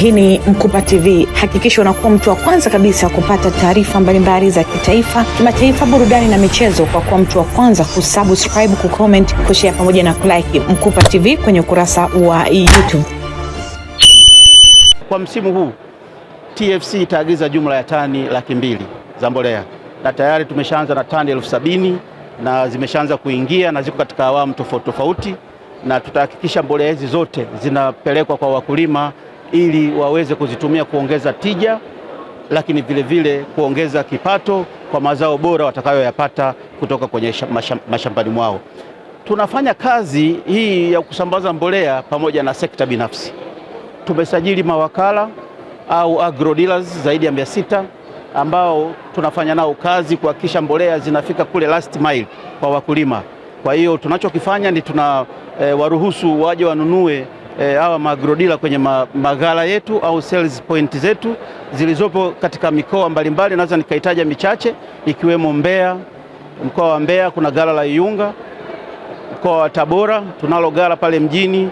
Hii ni Mkupa TV. Hakikisha unakuwa mtu wa kwanza kabisa kupata taarifa mbalimbali za kitaifa, kimataifa, burudani na michezo kwa kuwa mtu wa kwanza kusubscribe, kucomment, kushare pamoja na kulike Mkupa TV kwenye ukurasa wa YouTube. Kwa msimu huu TFC itaagiza jumla ya tani 200,000 za mbolea, na tayari tumeshaanza na tani 70,000 na zimeshaanza kuingia na ziko katika awamu tofauti tofauti, na tutahakikisha mbolea hizi zote zinapelekwa kwa wakulima ili waweze kuzitumia kuongeza tija, lakini vile vile kuongeza kipato kwa mazao bora watakayoyapata kutoka kwenye mashambani mwao. Tunafanya kazi hii ya kusambaza mbolea pamoja na sekta binafsi. Tumesajili mawakala au agro dealers zaidi ya 600 ambao tunafanya nao kazi kuhakikisha mbolea zinafika kule last mile kwa wakulima. Kwa hiyo tunachokifanya ni waruhusu waje wanunue hawa agro dealer kwenye maghala yetu au sales point zetu zilizopo katika mikoa mbalimbali. Naweza nikaitaja michache ikiwemo Mbeya. Mkoa wa Mbeya kuna ghala la Iunga. Mkoa wa Tabora tunalo ghala pale mjini.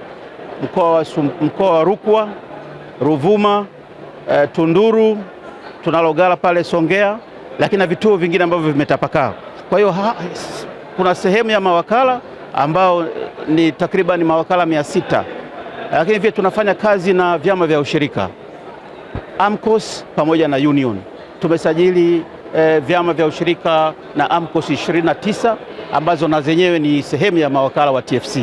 Mkoa wa Rukwa, Ruvuma, Tunduru tunalo ghala pale Songea, lakini na vituo vingine ambavyo vimetapakaa. Kwa hiyo kuna sehemu ya mawakala ambao ni takriban mawakala 600, lakini pia tunafanya kazi na vyama vya ushirika AMCOS pamoja na Union. Tumesajili vyama vya ushirika na AMCOS 29 ambazo na zenyewe ni sehemu ya mawakala wa TFC.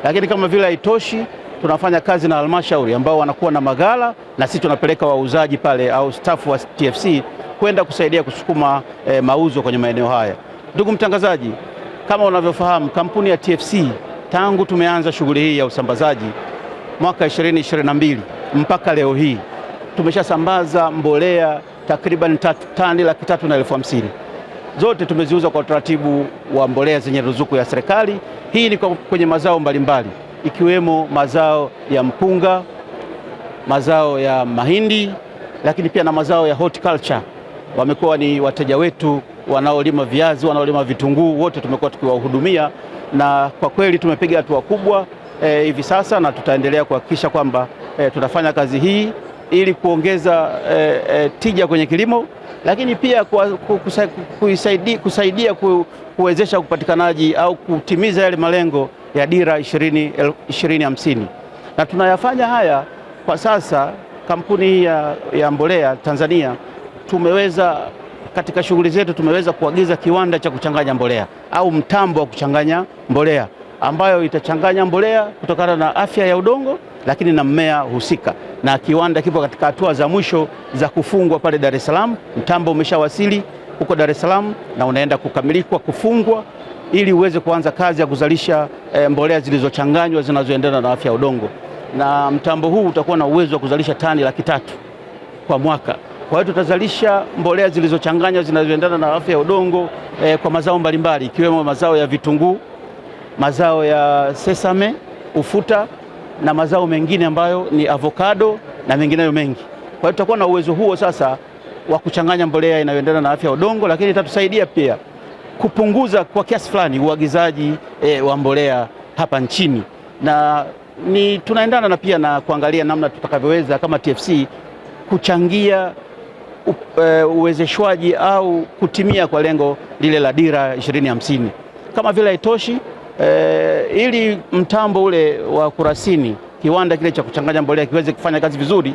Lakini kama vile haitoshi, tunafanya kazi na halmashauri ambao wanakuwa na maghala na sisi tunapeleka wauzaji pale au staff wa TFC kwenda kusaidia kusukuma mauzo kwenye maeneo haya. Ndugu mtangazaji, kama unavyofahamu, kampuni ya TFC tangu tumeanza shughuli hii ya usambazaji mwaka 2022 mpaka leo hii tumeshasambaza mbolea takriban tani 350,000. Zote tumeziuza kwa utaratibu wa mbolea zenye ruzuku ya serikali. Hii ni kwenye mazao mbalimbali ikiwemo mazao ya mpunga, mazao ya mahindi, lakini pia na mazao ya horticulture. Wamekuwa ni wateja wetu wanaolima viazi, wanaolima vitunguu, wote tumekuwa tukiwahudumia, na kwa kweli tumepiga hatua kubwa hivi sasa, na tutaendelea kuhakikisha kwamba tunafanya kazi hii ili kuongeza tija kwenye kilimo, lakini pia kusaidia kuwezesha upatikanaji au kutimiza yale malengo ya dira 2050. Na tunayafanya haya kwa sasa. Kampuni ya mbolea Tanzania tumeweza katika shughuli zetu kuagiza kiwanda cha kuchanganya mbolea au mtambo wa kuchanganya mbolea ambayo itachanganya mbolea kutokana na afya ya udongo lakini na mmea husika, na kiwanda kipo katika hatua za mwisho za kufungwa pale Dar es Salaam. Mtambo umeshawasili huko Dar es Salaam na unaenda kukamilika kufungwa ili uweze kuanza kazi ya kuzalisha mbolea zilizochanganywa zinazoendana na afya ya udongo, na mtambo huu utakuwa na uwezo wa kuzalisha tani 300,000 kwa mwaka. Kwa hiyo tutazalisha mbolea zilizochanganywa zinazoendana na afya ya udongo kwa mazao mbalimbali ikiwemo mazao ya vitunguu, mazao ya sesame, ufuta na mazao mengine ambayo ni avocado na mengineyo mengi. Kwa hiyo tutakuwa na uwezo huo sasa wa kuchanganya mbolea inayoendana na afya ya udongo, lakini itatusaidia pia kupunguza kwa kiasi fulani uagizaji wa mbolea hapa nchini, na tunaendana na pia na kuangalia namna tutakavyoweza kama TFC kuchangia uwezeshwaji au kutimia kwa lengo lile la dira 2050. Kama vile haitoshi, ili mtambo ule wa Kurasini, kiwanda kile cha kuchanganya mbolea kiweze kufanya kazi vizuri,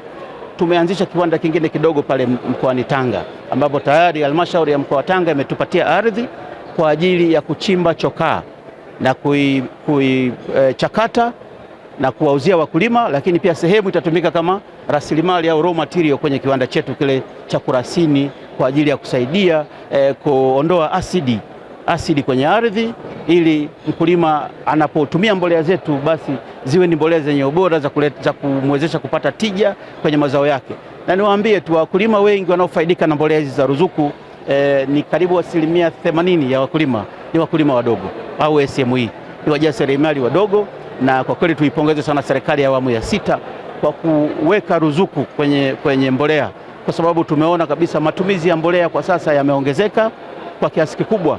tumeanzisha kiwanda kingine kidogo pale mkoani Tanga, ambapo tayari halmashauri ya mkoa wa Tanga imetupatia ardhi kwa ajili ya kuchimba chokaa na kuichakata na kuwauzia wakulima, lakini pia sehemu itatumika kama rasilimali au raw material kwenye kiwanda chetu kile cha Kurasini kwa ajili ya kusaidia kuondoa asidi kwenye ardhi, ili mkulima anapotumia mbolea zetu basi ziwe ni mbolea zenye ubora za kumwezesha kupata tija kwenye mazao yake. Na niwaambie tu wakulima wengi wanaofaidika na mbolea hizi za ruzuku ni karibu 80% ya wakulima ni wakulima wadogo au SME, ni wajasiriamali wadogo, na kwa kweli tuipongeze sana serikali ya awamu ya 6 kwa kuweka ruzuku kwenye mbolea, kwa sababu tumeona kabisa matumizi ya mbolea kwa sasa yameongezeka kwa kiasi kikubwa,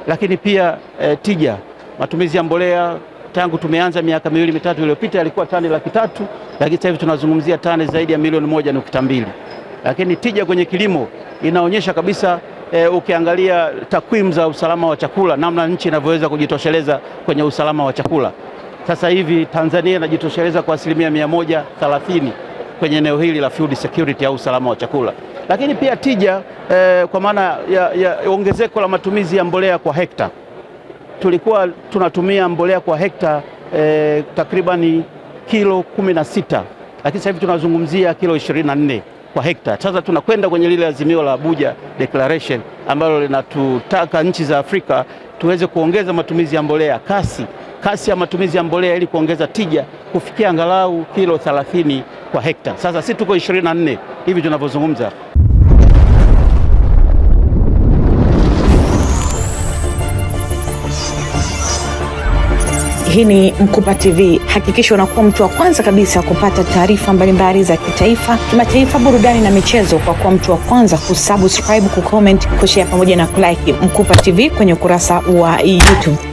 lakini pia tija, matumizi ya mbolea tangu tumeanza miaka 2-3 iliyopita yalikuwa tani 300,000, lakini sasa hivi tunazungumzia tani zaidi ya milioni 1.2. Lakini tija kwenye kilimo inaonyesha kabisa ukiangalia takwimu za usalama wa chakula, namna nchi inavyoweza kujitosheleza kwenye usalama wa chakula. Sasa hivi Tanzania inajitosheleza kwa 130% kwenye eneo hili la food security au usalama wa chakula. Lakini pia tija kwa maana ya ongezeko la matumizi ya mbolea kwa hekta. Tulikuwa tunatumia mbolea kwa hekta takribani kilo 16, lakini sasa hivi tunazungumzia kilo 24 kwa hekta. Sasa tunakwenda kwenye lile azimio la Abuja Declaration ambalo linatutaka nchi za Afrika tuweze kuongeza matumizi ya mbolea, kasi ya matumizi ya mbolea ili kuongeza tija kufikia angalau kilo 30 kwa hekta. Sasa sisi tuko 24 hivi tunavyozungumza. Hii ni Mkupa TV. Hakikisha unakuwa mtu wa kwanza kabisa kupata taarifa mbalimbali za kitaifa, kimataifa, burudani na michezo kwa kuwa mtu wa kwanza kusubscribe, kucomment, kushare pamoja na kulike Mkupa TV kwenye ukurasa wa YouTube.